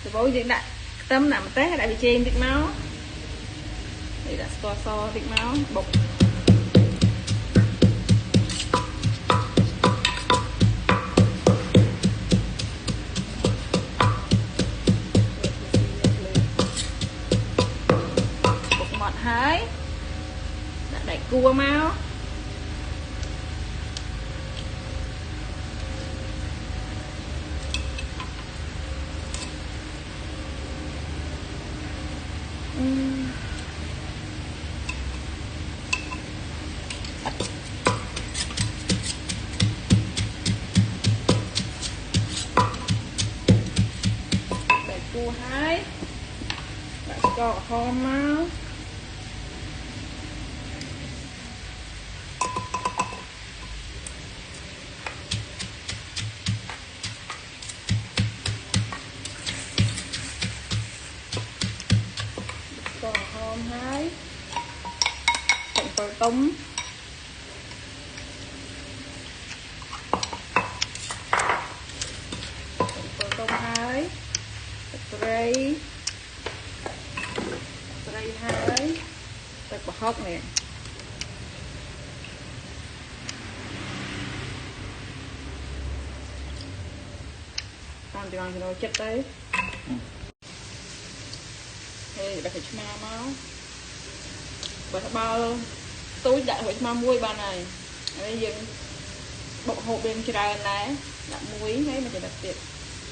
từ bố gì đã tâm nằm té đã bị chen thịt máu thì đã so thịt máu bột ngọt hái đã đẩy cua máu đẩy cua hái đã cho kho máu còn hôm hái trộn tỏi túng hái rây hái tay bọc hốc nè con thì con nó chết đấy thì đã phải chma máu bởi bao túi đã phải chma muối ba này bây giờ bột hộp bên trên này đã muối ấy mà chỉ đặc biệt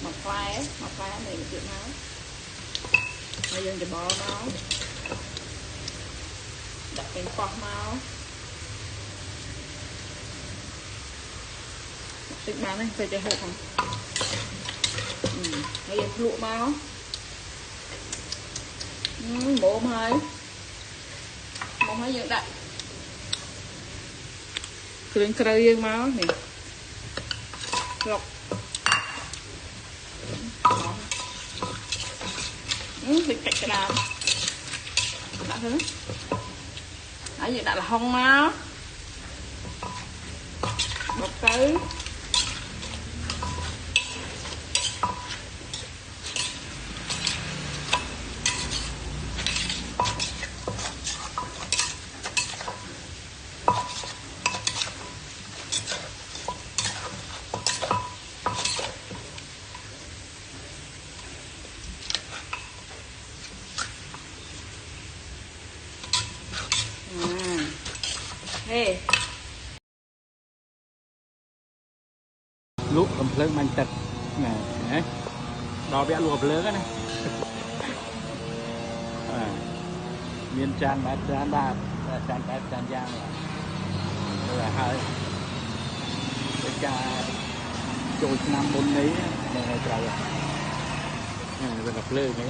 mà khoai này một chuyện máu bây giờ thì bỏ máu đặt cái quạt máu thích bán này phải chạy hộp không bây giờ lụa máu bộ hai giờ đặt kêu cây máu này lọc bị cạch cái làm đã thứ nãy giờ đặt là hông máu bột tới lúc cầm lớn mạnh tật này đo vẽ luộc lớn này miên tràn ba tràn giang là hơi cái ca trôi năm bốn đấy này trời rồi gặp lơ cái